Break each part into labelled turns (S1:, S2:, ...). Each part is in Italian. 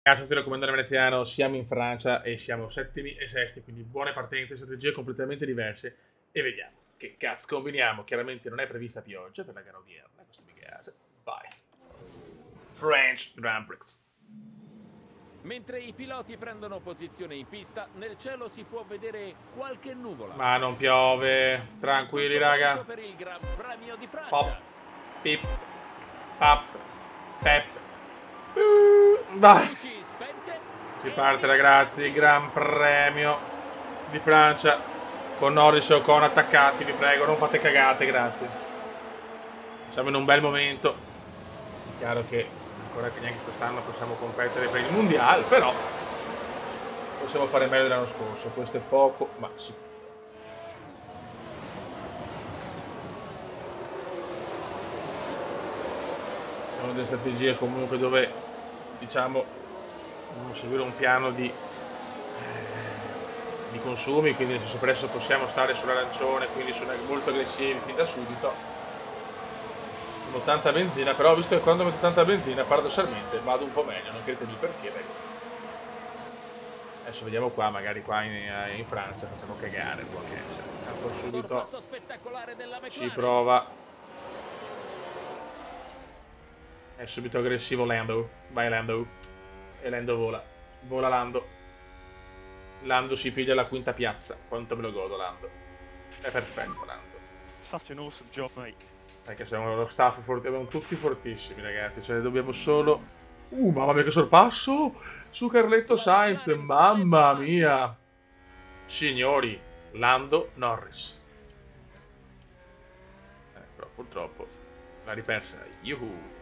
S1: Cazzo, ti raccomando veneziano, siamo in Francia e siamo settimi e sesti, quindi buone partenze, strategie completamente diverse e vediamo che cazzo combiniamo. Chiaramente non è prevista pioggia per la gara odierna, questo mi piace. Vai. French Grand Prix.
S2: Mentre i piloti prendono posizione in pista, nel cielo si può vedere qualche nuvola.
S1: Ma non piove, tranquilli
S2: Tutto pronto
S1: raga.
S2: per il Gran Premio di
S1: Pop,
S2: Francia.
S1: pip, pap, pep. Vai.
S2: Luci spente
S1: Si
S2: e
S1: parte
S2: via.
S1: ragazzi, Gran Premio di Francia con Norris e Ocon attaccati, vi prego, non fate cagate, grazie. Siamo in un bel momento. È chiaro che ancora che neanche quest'anno possiamo competere per il mondiale, però possiamo fare meglio dell'anno scorso. Questo è poco, ma sì. Sono delle strategie comunque dove diciamo dobbiamo seguire un piano di consumi, quindi nel senso presto possiamo stare sull'arancione, quindi sono molto aggressivi fin da subito. Con tanta benzina, però visto che quando metto tanta benzina paradossalmente vado un po' meglio, non credetemi perché, beh, così. Adesso vediamo qua, magari qua in Francia facciamo cagare, può che essere. Tanto subito
S2: Sorpasso spettacolare della
S1: ci
S2: McLaren.
S1: prova. È subito aggressivo Lando. Vai Lando. E Lando vola. Vola Lando. Lando si piglia la quinta piazza. Quanto me lo godo Lando. È perfetto Lando.
S3: Such an awesome job, mate.
S1: Perché siamo lo staff forte, abbiamo tutti fortissimi ragazzi. Cioè dobbiamo solo... mamma mia che sorpasso! Su Carletto Sainz, mamma mia! Signori, Lando Norris. Però purtroppo l'ha ripersa. Yuhu!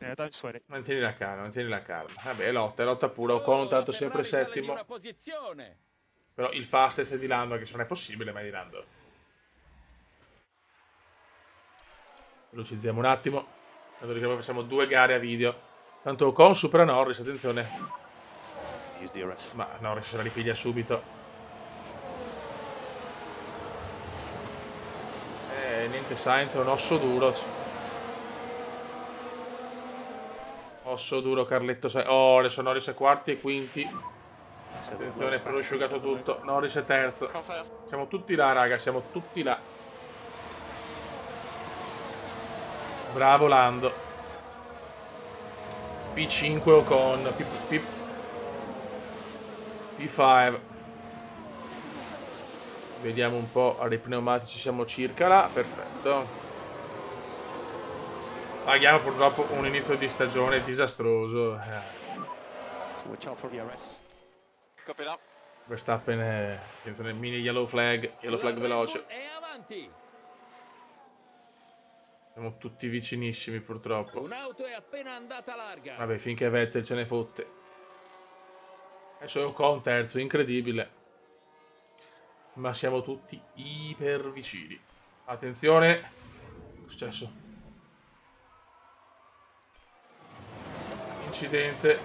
S3: Yeah, don't sweat it.
S1: Mantieni la calma, mantieni la calma. Vabbè, è lotta pura. Ocon
S2: La
S1: intanto sempre
S2: Ferrari sale di
S1: settimo.
S2: una posizione.
S1: Però il fastest è di Lando, che non è possibile mai di Lando. Velocizziamo un attimo. Allora che facciamo 2 gare a video. Tanto Ocon supera Norris, attenzione.
S3: Use DRS.
S1: Ma Norris se la ripiglia subito. Niente Sainz, è un osso duro. Osso duro Carletto Sainz. Oh, adesso Norris è quarti e quinti. Attenzione, prosciugato tutto. Norris è terzo. Siamo tutti là, raga, siamo tutti là. Bravo Lando. P5 Ocon. P5. Vediamo un po', ai pneumatici siamo circa là, perfetto. Paghiamo purtroppo un inizio di stagione disastroso.
S3: Watch out for DRS.
S4: Copy that.
S1: Verstappen è nel mini yellow flag veloce.
S2: È avanti.
S1: Siamo tutti vicinissimi purtroppo.
S2: Un'auto è appena andata larga.
S1: Vabbè, finché Vettel ce ne fotte. Adesso è Ocon terzo, incredibile. Ma siamo tutti iper vicini. Attenzione. Che è successo? Incidente.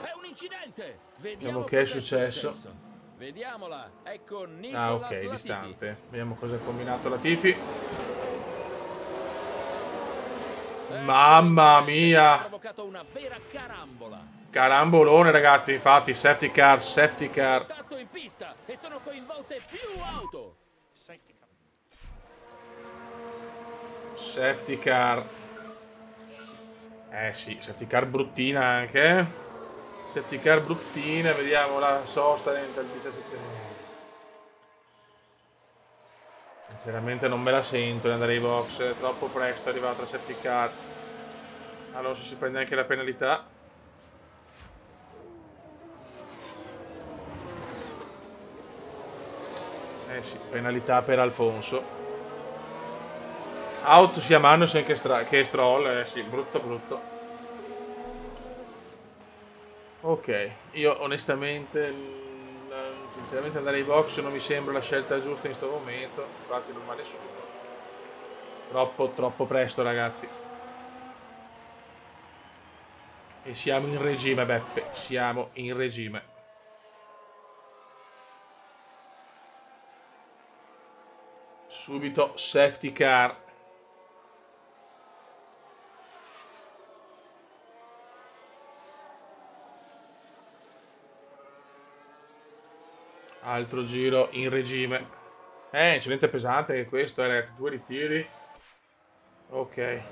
S2: È un incidente.
S1: Vediamo
S2: Vediamo
S1: che è
S2: cosa
S1: successo.
S2: Vediamola. Ecco Nicolas
S1: Ah, ok,
S2: Latifi.
S1: distante. Vediamo cosa ha combinato Latifi. Mamma mia!
S2: Ha provocato una vera carambola.
S1: Carambolone, ragazzi. Infatti, safety car, safety car.
S2: Contatto in pista e sono coinvolte più auto.
S3: Safety car.
S1: Safety car. Sì, safety car bruttina anche. Safety car bruttina, vediamo la sosta dentro il 17. Sinceramente non me la sento di andare ai box, è troppo presto è arrivata la safety car. Allora si prende anche la penalità. Sì, penalità per Alfonso. Out sia Magnussen che Stroll, sì, brutto brutto. Ok, io onestamente, sinceramente andare ai box non mi sembra la scelta giusta in questo momento, infatti non va nessuno. Troppo presto ragazzi. E siamo in regime Beppe, siamo in regime. Subito safety car. Altro giro in regime. Incidente pesante che questo, ragazzi. 2 ritiri. Ok.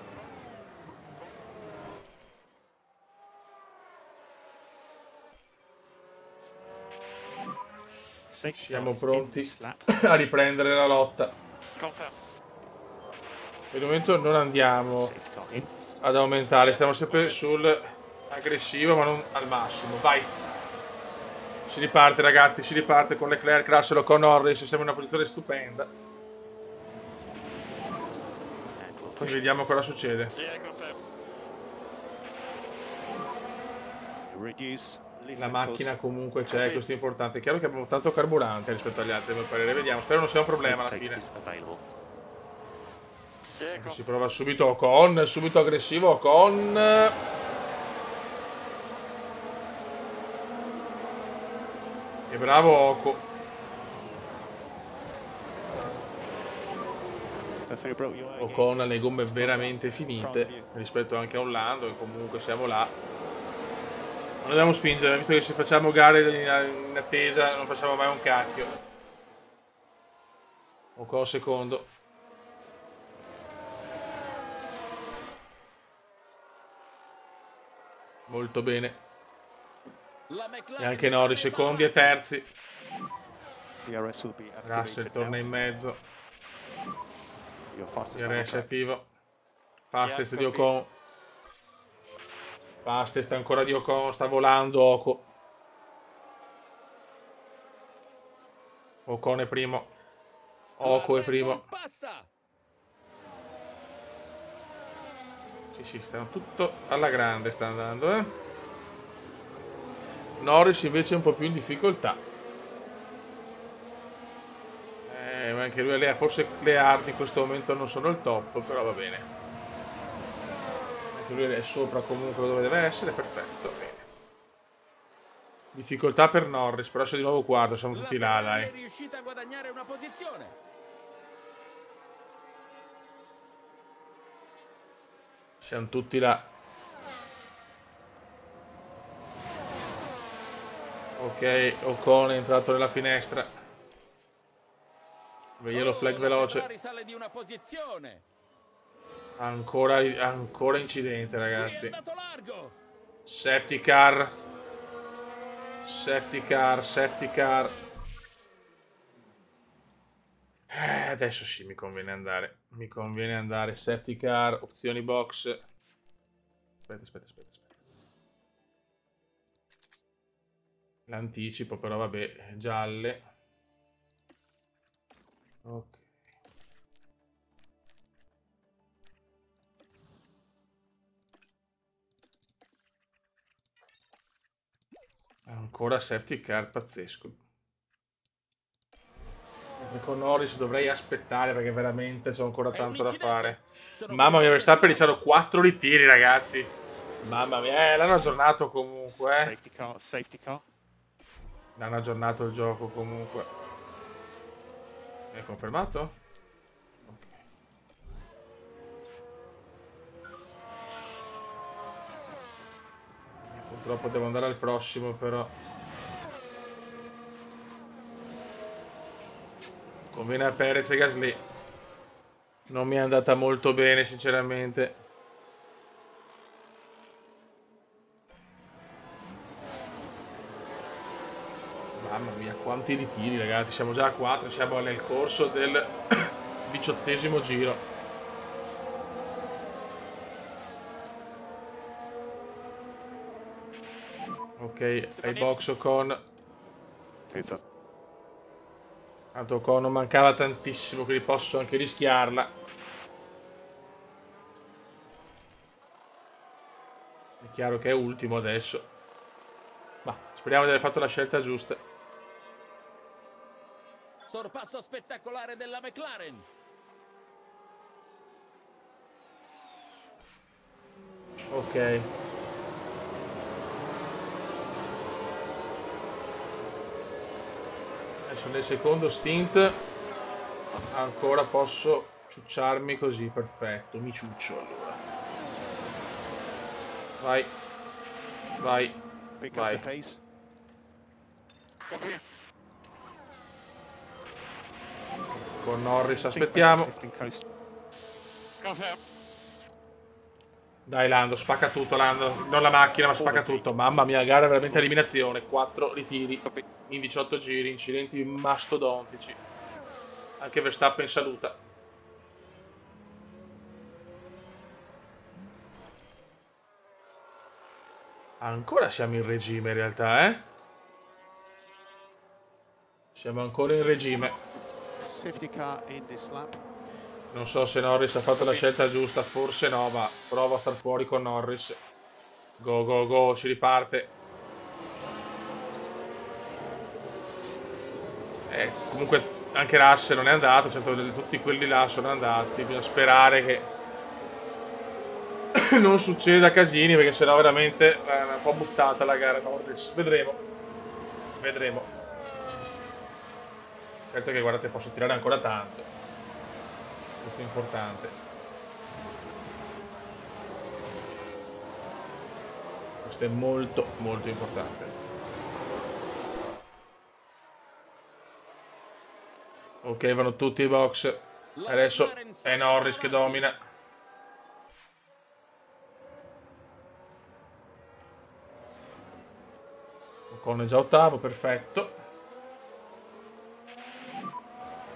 S1: Siamo pronti a riprendere la lotta. Per il momento non andiamo ad aumentare, stiamo sempre sul aggressivo ma non al massimo. Vai! Si riparte, ragazzi, si riparte con Leclerc, Russell con Norris, siamo in una posizione stupenda. Quindi vediamo cosa succede. La macchina comunque c'è, questo è importante. È chiaro che abbiamo tanto carburante rispetto agli altri, a mio parere. Vediamo, spero non sia un problema alla fine. Si prova subito Ocon, subito aggressivo Ocon. E bravo Ocon. Ocon ha le gomme veramente finite rispetto anche a Orlando, e comunque siamo là. Non dobbiamo spingere, visto che se facciamo gare in attesa non facciamo mai un cacchio. Ocon secondo. Molto bene. E anche Norris secondi e terzi. Russell torna in mezzo. DRS attivo. Fastest di Ocon. Fastest ancora di Ocon, sta volando Ocon. Ocon è primo. Ocon è primo. Sì, stanno tutto alla grande, sta andando, Norris invece è un po' più in difficoltà. Ma anche lui, forse le armi in questo momento non sono il top, però va bene. Lui è sopra comunque dove deve essere, perfetto, bene. Difficoltà per Norris, però se di nuovo quarto, siamo tutti là, dai.
S2: È riuscita a guadagnare una posizione.
S1: Siamo tutti là. Ok, Ocon è entrato nella finestra. Yellow flag veloce.
S2: Risale di una posizione.
S1: Ancora incidente, ragazzi. Safety car. Safety car, safety car. Adesso sì, mi conviene andare. Mi conviene andare. Safety car, opzioni box. Aspetta. L'anticipo, però vabbè, gialle. Ok. Ancora safety car, pazzesco. Con Norris dovrei aspettare perché veramente c'è ancora tanto da fare. Mamma mia, Verstappen diciamo 4 ritiri, ragazzi. Mamma mia, l'hanno aggiornato comunque.
S3: Safety car.
S1: L'hanno aggiornato il gioco comunque. È confermato? Purtroppo devo andare al prossimo, però. Conviene a Perez e Gasly. Non mi è andata molto bene, sinceramente. Mamma mia, quanti ritiri, ragazzi. Siamo già a 4, siamo nel corso del 18° giro. Ok, ai box Ocon. Tanto Ocon non mancava tantissimo, quindi posso anche rischiarla. È chiaro che è ultimo adesso. Ma speriamo di aver fatto la scelta giusta.
S2: Sorpasso spettacolare della McLaren.
S1: Ok. Adesso nel secondo stint Ancora posso ciucciarmi così, perfetto. Mi ciuccio allora. Vai. Vai.
S3: Pick up
S1: Vai.
S3: the pace.
S1: Con Norris aspettiamo.
S3: Shifting coast.
S1: Dai Lando, spacca tutto Lando. Non la macchina, ma spacca tutto. Mamma mia, gara veramente eliminazione. 4 ritiri in 18 giri, incidenti mastodontici. Anche Verstappen saluta. Ancora siamo in regime in realtà, eh? Siamo ancora in regime.
S3: Safety car in this lap.
S1: Non so se Norris ha fatto la scelta giusta, forse no, ma provo a star fuori con Norris. Go, go, go, si riparte. Comunque anche Russell non è andato, certo tutti quelli là sono andati, bisogna sperare che non succeda casini, perché sennò veramente è un po' buttata la gara Norris. Vedremo. Vedremo. Certo che guardate, posso tirare ancora tanto. Questo è importante. Questo è molto, molto importante. Ok, vanno tutti i box. Adesso è Norris che domina. Ocon è già ottavo, perfetto.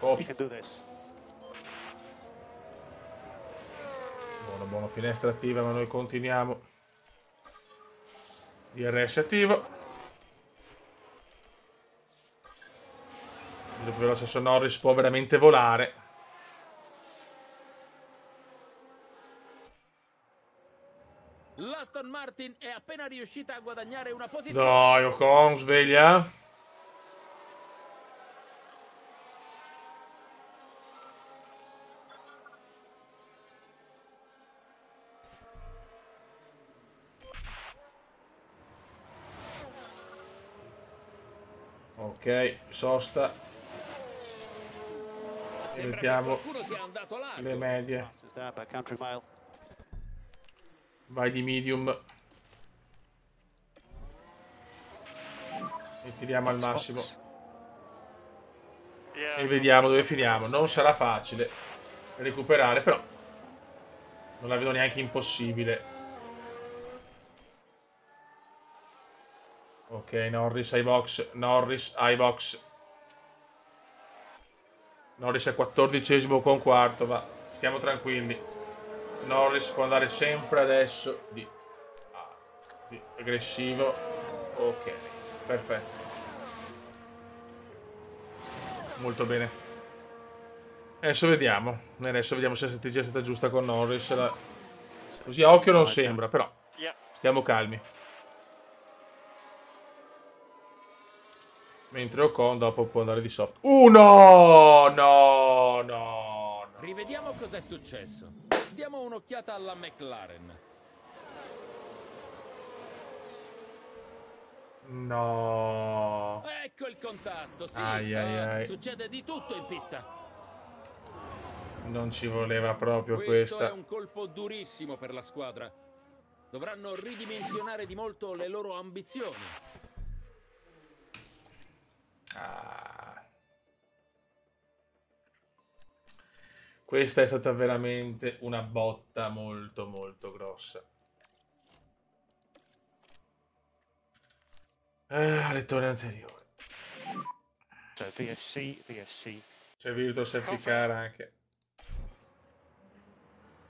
S3: We can do this.
S1: Buono, buono, finestra attiva, ma noi continuiamo. DRS attivo. Il più veloce su Norris può veramente volare.
S2: L'Aston Martin è appena riuscita a guadagnare una posizione.
S1: Dai, Ocon, sveglia. Ok, sosta. Mettiamo le medie.
S3: Passes there by country mile.
S1: Vai di medium. E tiriamo al massimo. E vediamo dove finiamo. Non sarà facile recuperare, però non la vedo neanche impossibile. Ok, Norris ai box. Norris ai box. Norris è 14esimo con quarto, ma stiamo tranquilli. Norris può andare sempre adesso di aggressivo. Ok, perfetto. Molto bene. Adesso vediamo. Adesso vediamo se la strategia è stata giusta con Norris. Così a occhio non sembra, però stiamo calmi. Mentre Ocon dopo può andare di soft. No! No! No!
S2: Rivediamo cos'è successo. Diamo un'occhiata alla McLaren.
S1: No!
S2: Ecco il contatto, sì.
S1: Ai, ai, ai.
S2: Succede di tutto in pista.
S1: Non ci voleva proprio
S2: Questo
S1: questa.
S2: è un colpo durissimo per la squadra. Dovranno ridimensionare di molto le loro ambizioni.
S1: Questa è stata veramente una botta molto molto grossa. Lettone anteriore.
S3: So VSC.
S1: C'è Virtual Safety Car anche.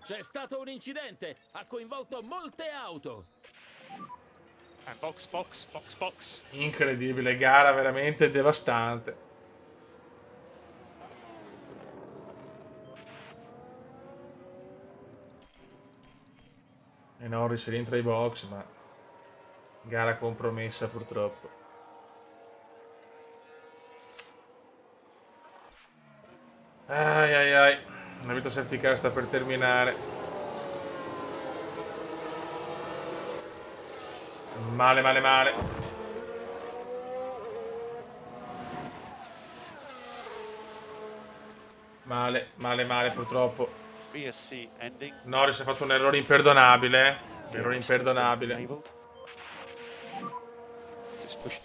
S2: C'è stato un incidente, ha coinvolto molte auto.
S3: And box.
S1: Incredibile, gara veramente devastante. E Norris rientra ai box, ma gara compromessa purtroppo. Ai ai ai, la Virtual Safety Car sta per terminare. Male, male, male. Male, male, male purtroppo.
S3: VSC ending.
S1: Norris ha fatto un errore imperdonabile. Un errore imperdonabile.
S3: Just push.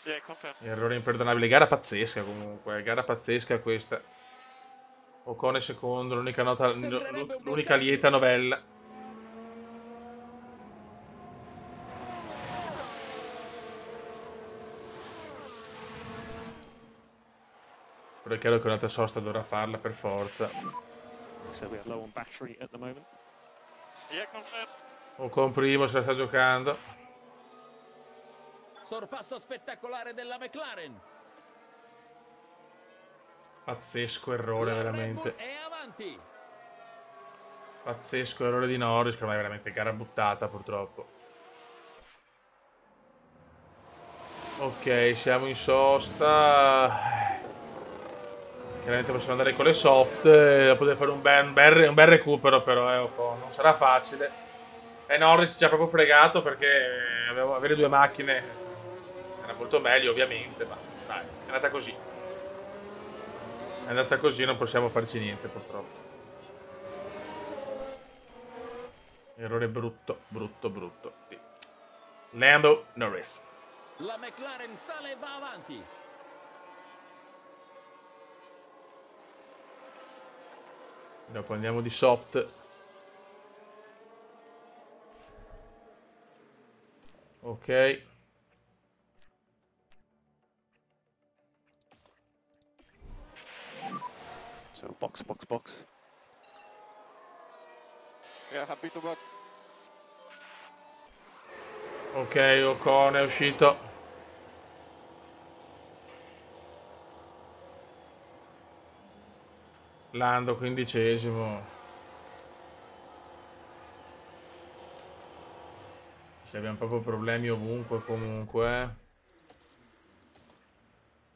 S3: Yeah, confirm.
S1: Errore imperdonabile. Gara pazzesca comunque. Gara pazzesca questa. Ocon è secondo, l'unica nota, l'unica lieta novella. Però è chiaro che un'altra sosta dovrà farla per forza.
S3: So we are low on battery at the moment. Yeah, confirm.
S1: Ocon primo, se la sta giocando.
S2: Sorpasso spettacolare della McLaren.
S1: Pazzesco errore,
S2: La Red
S1: veramente.
S2: Bull è avanti.
S1: Pazzesco errore di Norris, che ormai è veramente gara buttata purtroppo. Ok, siamo in sosta. Chiaramente possiamo andare con le soft. Potete fare un bel recupero però, Ocon. Non sarà facile. E Norris ci ha proprio fregato perché avere due macchine era molto meglio ovviamente, ma dai, è andata così. È andata così, non possiamo farci niente purtroppo. Errore brutto, brutto, brutto. Sì. Lando Norris.
S2: La McLaren sale e va avanti.
S1: Dopo andiamo di soft. Ok.
S3: So box, box, box. Yeah, happy to work.
S1: Ok, Ocon è uscito. Lando 15esimo. Ci abbiamo proprio problemi ovunque comunque.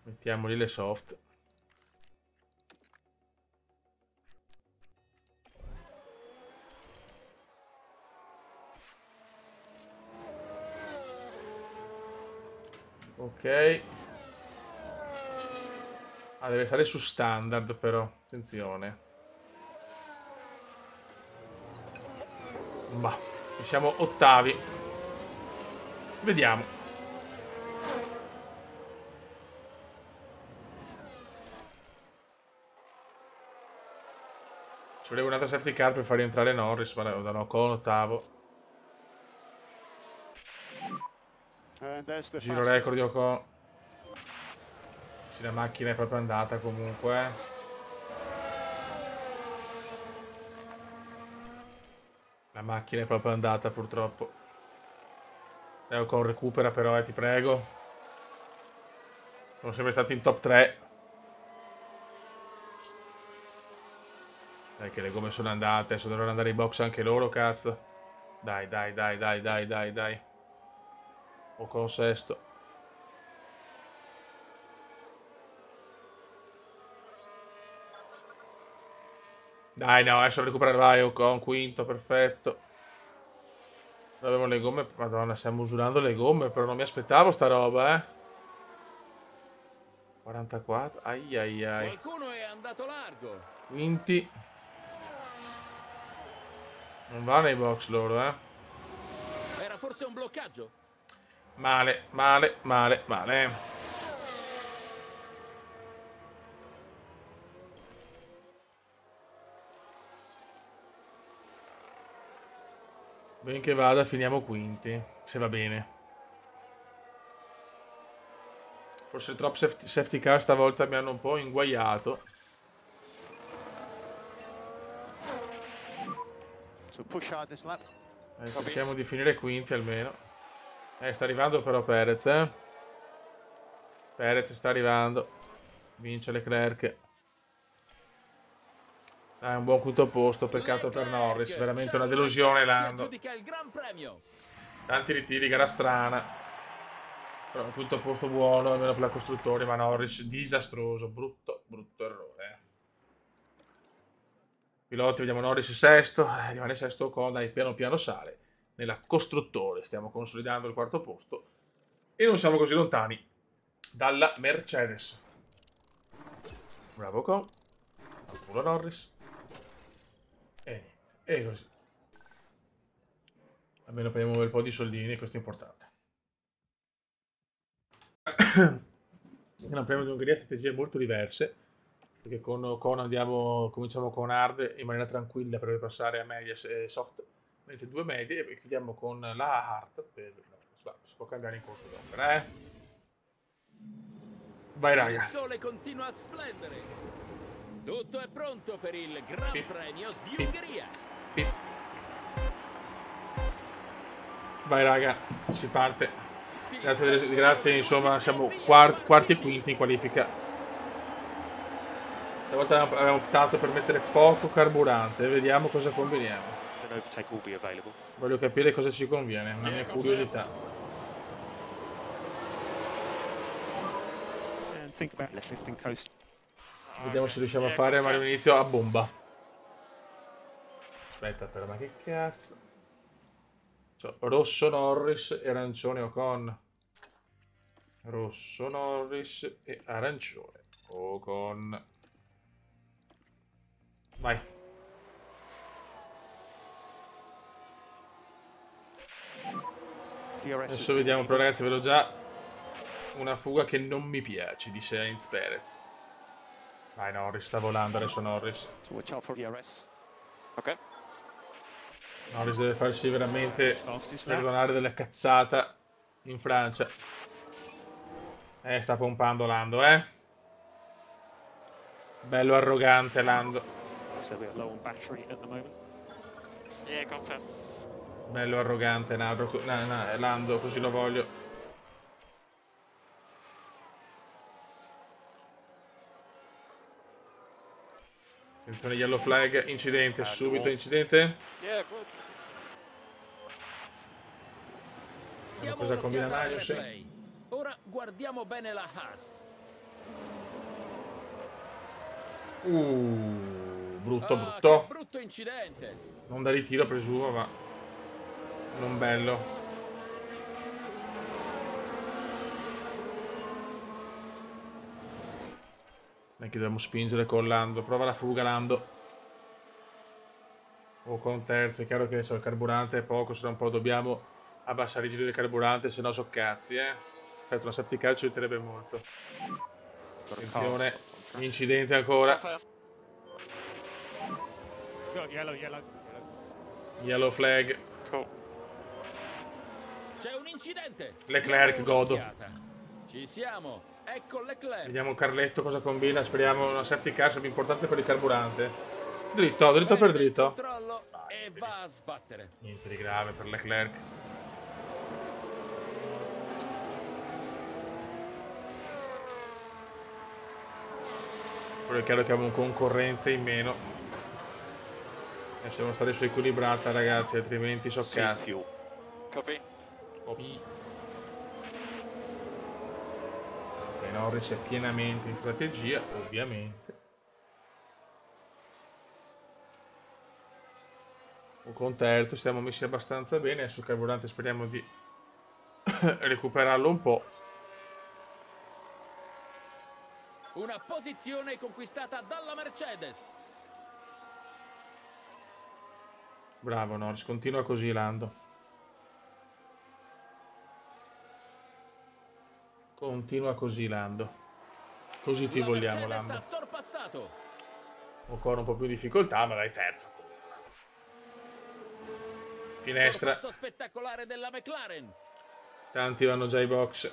S1: Mettiamoli le soft. Ok. Ah, deve stare su standard però. Attenzione. Ma siamo ottavi. Vediamo. Ci voleva un'altra safety car per far rientrare Norris, ma da Ocon ottavo. Giro record di Ocon. Sì, la macchina è proprio andata comunque. La macchina è proprio andata purtroppo. Ocon recupera però, ti prego. Sono sempre stati in top 3. Dai che le gomme sono andate, adesso dovranno andare in box anche loro, cazzo. Dai, dai, dai, dai, dai, dai, dai. Ocon sesto. Dai, no, adesso recuperare, vai, Ocon, quinto, perfetto. Avevamo le gomme, madonna, stiamo usurando le gomme, però non mi aspettavo sta roba, 44, ai ai ai.
S2: Qualcuno è andato largo.
S1: Quinti. Non va nei box loro,
S2: Era forse un bloccaggio?
S1: Male, male, male, male. Ben che vada, finiamo quinti, se va bene. Forse troppo safety car stavolta mi hanno un po' inguaiato.
S3: So push hard this lap.
S1: Cerchiamo di finire quinti almeno. Sta arrivando però Perez, Perez sta arrivando. Vince Leclerc. È un buon quinto posto, peccato per Norris, veramente una delusione Lando. Tanti ritiri, gara strana. Però un quinto posto buono, almeno per la costruttori, ma Norris disastroso, brutto, brutto errore. Piloti, vediamo Norris sesto, rimane sesto Ocon, dai, piano piano sale. Nella costruttore stiamo consolidando il quarto posto e non siamo così lontani dalla Mercedes. Bravo Ocon. Vaffanculo Norris. E niente. E così. Almeno prendiamo un bel po' di soldini, questo è importante. Gran Premio di Ungheria, strategie molto diverse. Perché con andiamo, cominciamo con hard in maniera tranquilla per passare a media e soft. Mentre 2 medie e chiudiamo con la hard per... si può cambiare in corso d'opera, eh? Vai raga.
S2: Il sole continua a splendere. Tutto è pronto per il Gran Premio di Ungheria.
S1: Vai raga, si parte. Grazie, insomma, siamo quarti e quinti in qualifica. Stavolta abbiamo optato per mettere poco carburante, vediamo cosa combiniamo. Voglio capire cosa ci conviene, una mia curiosità. Vediamo se riusciamo a fare magari un inizio a bomba. Aspetta però, ma che cazzo? Cioè, rosso Norris e arancione Ocon. Rosso Norris e arancione Ocon. Vai. Adesso vediamo, però ragazzi, vedo già una fuga che non mi piace di Sainz Perez. Vai Norris, sta volando adesso Norris.
S3: Ok.
S1: Norris deve farsi veramente perdonare della cazzata in Francia. Sta pompando Lando, Bello arrogante Lando. Bello arrogante Lando, così lo voglio. Attenzione, yellow flag, incidente, subito incidente. Vediamo cosa combina Magnussen.
S2: Ora guardiamo bene la Haas.
S1: Brutto.
S2: Brutto incidente.
S1: Non da ritiro presumo, ma non bello. Neanche dobbiamo spingere con Lando. Prova la fuga Lando. O con terzo. È chiaro che il carburante è poco, se no un po' dobbiamo abbassare i giri del carburante, se no so cazzi, Certo, una safety car ci aiuterebbe molto. Attenzione, incidente ancora. Yellow flag.
S2: C'è un incidente.
S1: Leclerc, godo.
S2: Ci siamo. Ecco Leclerc.
S1: Vediamo Carletto cosa combina. Speriamo una safety car sarebbe importante per il carburante. Dritto per dritto.
S2: E va a sbattere.
S1: Niente di grave per Leclerc. Però è chiaro che abbiamo un concorrente in meno. E dobbiamo stare su equilibrata, ragazzi, altrimenti so cazzi.
S3: Copy.
S1: Ok, Norris è pienamente in strategia, ovviamente. O con terzo, stiamo messi abbastanza bene. Sul carburante speriamo di recuperarlo un po'.
S2: Una posizione conquistata dalla Mercedes.
S1: Bravo Norris, continua così Lando. Continua così Lando. Così ti vogliamo Lando. Ancora un po' più di difficoltà, ma dai, terzo. Finestra.
S2: Spettacolare della McLaren.
S1: Tanti vanno già ai box.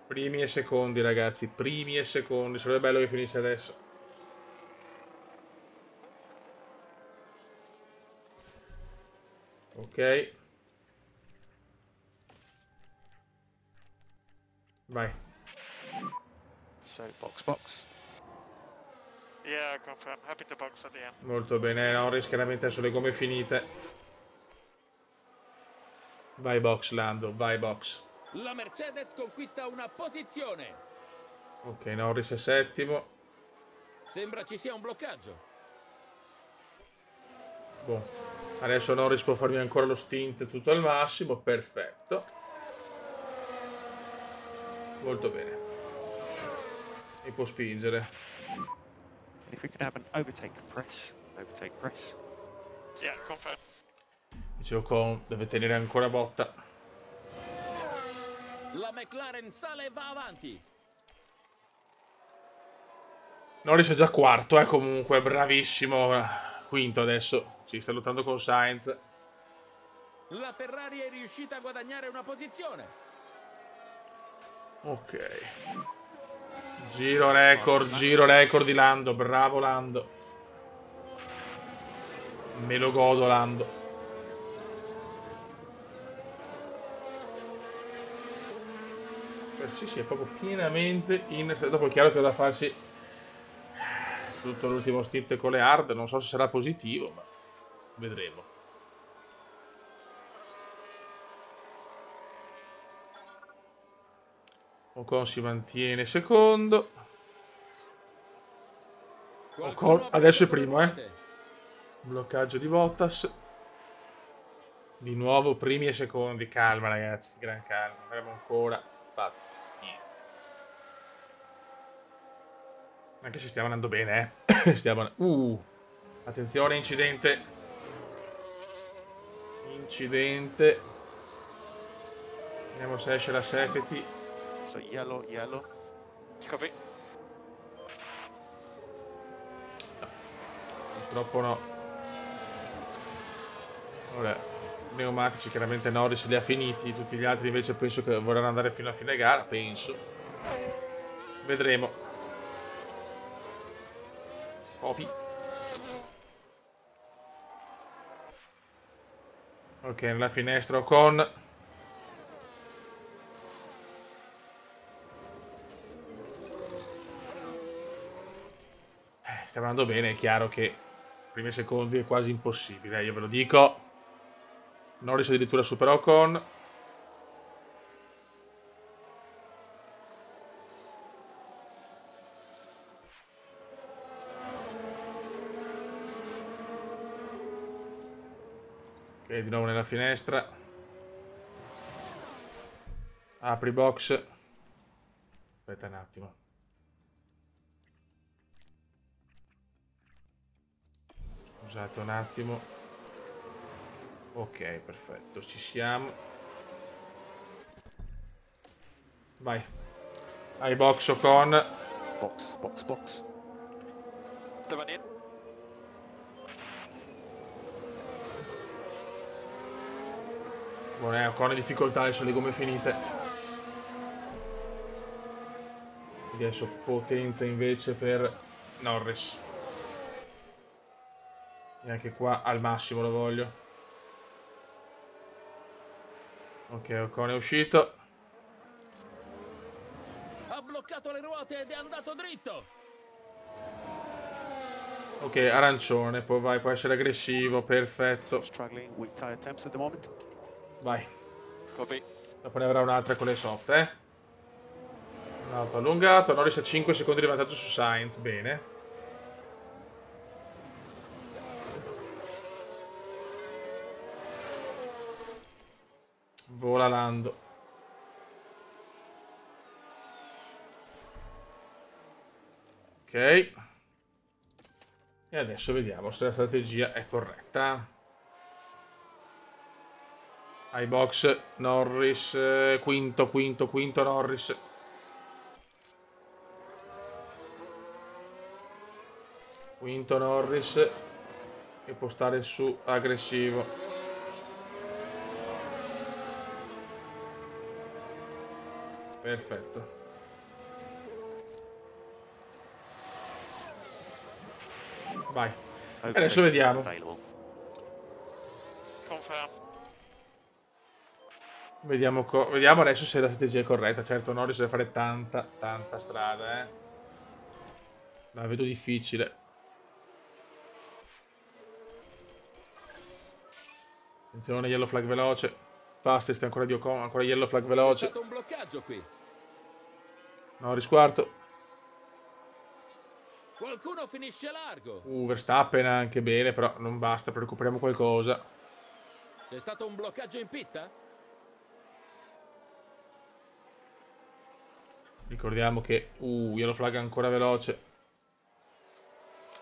S1: Primi e secondi, ragazzi. Primi e secondi. Sarebbe bello che finisse adesso. Ok. Vai.
S3: So, box. Yeah, confirm. Happy to box at the end.
S1: Molto bene. Norris chiaramente adesso le gomme finite. Vai box, Lando. Vai box.
S2: La Mercedes conquista una posizione.
S1: Ok, Norris è settimo.
S2: Sembra ci sia un bloccaggio.
S1: Boh. Adesso Norris può farmi ancora lo stint tutto al massimo. Perfetto. Molto bene. e può spingere.
S4: If we could have an overtake press. Overtake press.
S3: Yeah, confirm.
S1: Dicevo, Ocon deve tenere ancora botta.
S2: La McLaren sale e va avanti.
S1: Norris è già quarto, comunque, bravissimo. Quinto adesso. Si sta lottando con Sainz.
S2: La Ferrari è riuscita a guadagnare una posizione.
S1: Ok. Giro record di Lando. Bravo Lando. Me lo godo Lando. Sì, è proprio pienamente in... Dopo è chiaro che da farsi tutto l'ultimo stint con le hard. Non so se sarà positivo, ma vedremo. Ocon si mantiene secondo. Ocon adesso è primo, Bloccaggio di Bottas. Di nuovo primi e secondi. Calma ragazzi, gran calma. Non abbiamo ancora fatto niente. Anche se stiamo andando bene, stiamo... Attenzione, incidente. Incidente. Vediamo se esce la safety.
S4: So yellow.
S3: Copy.
S1: Purtroppo no. Vabbè, pneumatici chiaramente Norris li ha finiti. Tutti gli altri invece penso che vorranno andare fino a fine gara. Penso. Vedremo. Copy. Ok, nella finestra Ocon. Stiamo andando bene, è chiaro che primi secondi è quasi impossibile, io ve lo dico. Norris addirittura supera Ocon. Ok, di nuovo nella finestra. Apri box. Aspetta un attimo. Scusate un attimo. Ok, perfetto, ci siamo. Vai. Ai box Ocon.
S4: Box.
S3: Stavano in.
S1: Buone, Ocon in difficoltà, adesso le gomme finite. Adesso potenza invece per Norris. E anche qua al massimo lo voglio. Ok, Ocon è uscito.
S2: Ha bloccato le ruote ed è andato dritto.
S1: Ok, arancione, poi vai, può essere aggressivo, perfetto.
S4: Struggling with tire temps at the moment.
S1: Vai.
S3: Copy.
S1: Dopo ne avrà un'altra con le soft, Un auto allungato, Norris a 5 secondi di vantaggio su Sainz, bene. Vola Lando. Ok. E adesso vediamo se la strategia è corretta. Ai box Norris, quinto Norris. Quinto Norris, che può stare su aggressivo. Perfetto. Vai. Adesso vediamo.
S3: Confirm.
S1: Vediamo adesso se la strategia è corretta. Certo, Norris deve fare tanta strada, La vedo difficile. Attenzione, yellow flag veloce. Fastest ancora di Ocon, ancora yellow flag veloce.
S2: C'è stato un bloccaggio qui.
S1: Norris quarto.
S2: Qualcuno finisce largo.
S1: Verstappen anche bene, però non basta, recuperiamo qualcosa.
S2: C'è stato un bloccaggio in pista?
S1: Ricordiamo che Yellow Flag ancora veloce.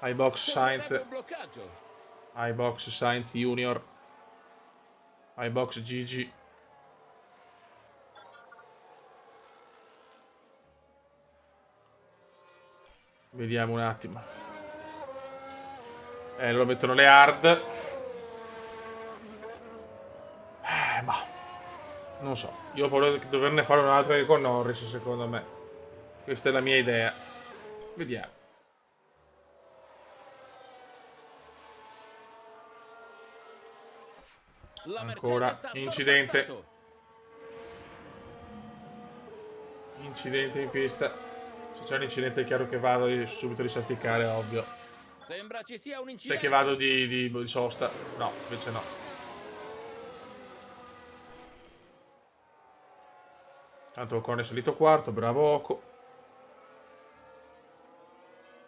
S1: High box Sainz. High box Sainz Junior. High box Gigi. Vediamo un attimo. Loro mettono le hard. Ma non so. Io ho paura di doverne fare un'altra che con Norris, secondo me. Questa è la mia idea. Vediamo. Ancora incidente. Incidente in pista. Se c'è un incidente è chiaro che vado subito di salticare, ovvio.
S2: Sembra ci sia un incidente.
S1: Sai che vado di sosta. No, invece no. Tanto Ocon è salito quarto, bravo Oco.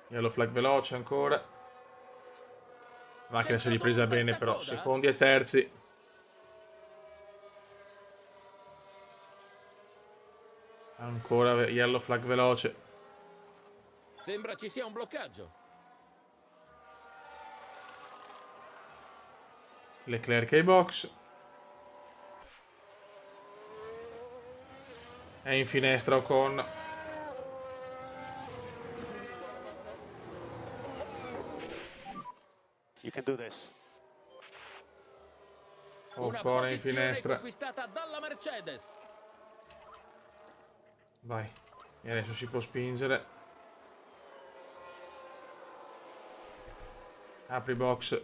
S1: Yellow Flag veloce ancora. La macchina si è ripresa bene però, secondi e terzi. Ancora Yellow Flag veloce.
S2: Sembra ci sia un bloccaggio.
S1: Leclerc ai box. È in finestra Ocon.
S4: You can do this.
S1: Ocon è in finestra.
S2: Conquistata dalla Mercedes.
S1: Vai. E adesso si può spingere. Apri box.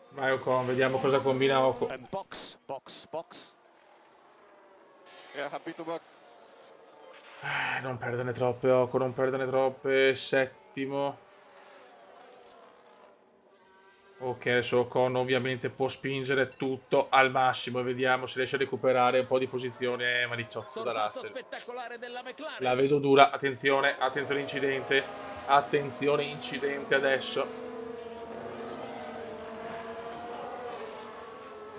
S1: Vai Ocon, vediamo cosa combina Ocon.
S4: And box.
S3: Yeah, happy to box.
S1: Non perderne troppe Ocon, non perderne troppe. Settimo. Ok, adesso Ocon ovviamente può spingere tutto al massimo. Vediamo se riesce a recuperare un po' di posizione. Ma 18 da Russell. La vedo dura. Attenzione, attenzione incidente. Attenzione incidente adesso.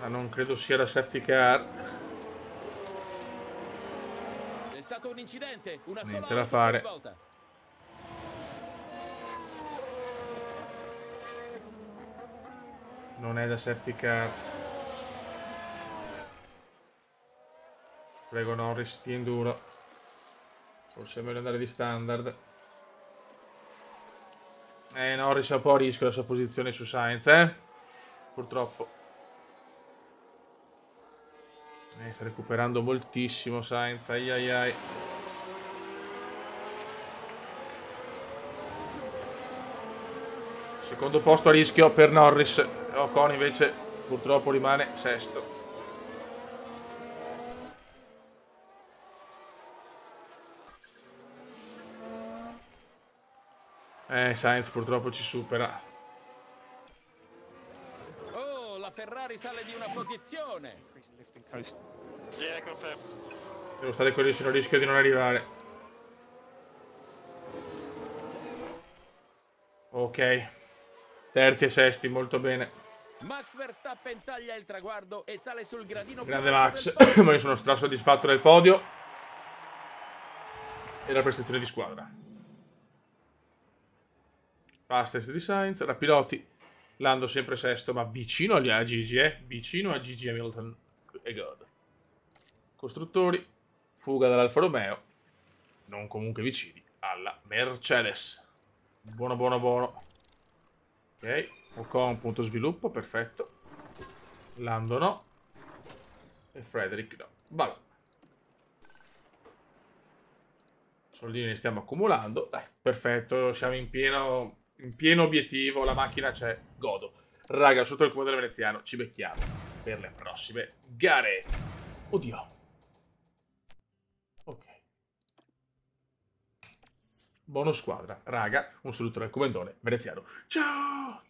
S1: Ma non credo sia la safety car.
S2: È stato un incidente. Una sola
S1: Niente da fare.
S2: volta.
S1: Non è da safety car. Prego Norris, tieni duro. Forse è meglio andare di standard. Norris ha un po' a rischio la sua posizione su Sainz, purtroppo. Sta recuperando moltissimo Sainz, ai ai ai. Secondo posto a rischio per Norris. Ocon invece purtroppo rimane sesto. Sainz purtroppo ci supera.
S2: Oh, la Ferrari sale di una posizione.
S3: Yeah, conferm.
S1: Devo stare con il rischio di non arrivare. Ok. Terzi e sesti, molto bene.
S2: Max Verstappen taglia il traguardo e sale sul gradino.
S1: Grande Max, ma io sono strasoddisfatto del podio e della prestazione di squadra. Fastest di Sainz, da piloti, Lando sempre sesto, ma vicino a Gigi, vicino a Gigi Hamilton e God. Costruttori, fuga dall'Alfa Romeo, non comunque vicini alla Mercedes. Buono, buono, buono. Ok, Ocon punto sviluppo, perfetto. Lando no. E Frederick no. Vabbè. Soldini ne stiamo accumulando. Dai, perfetto, siamo in pieno obiettivo, la macchina c'è, godo. Raga, sotto il comando del veneziano, ci becchiamo per le prossime gare. Oddio. Ok. Buona squadra, raga, un saluto dal comandone veneziano. Ciao!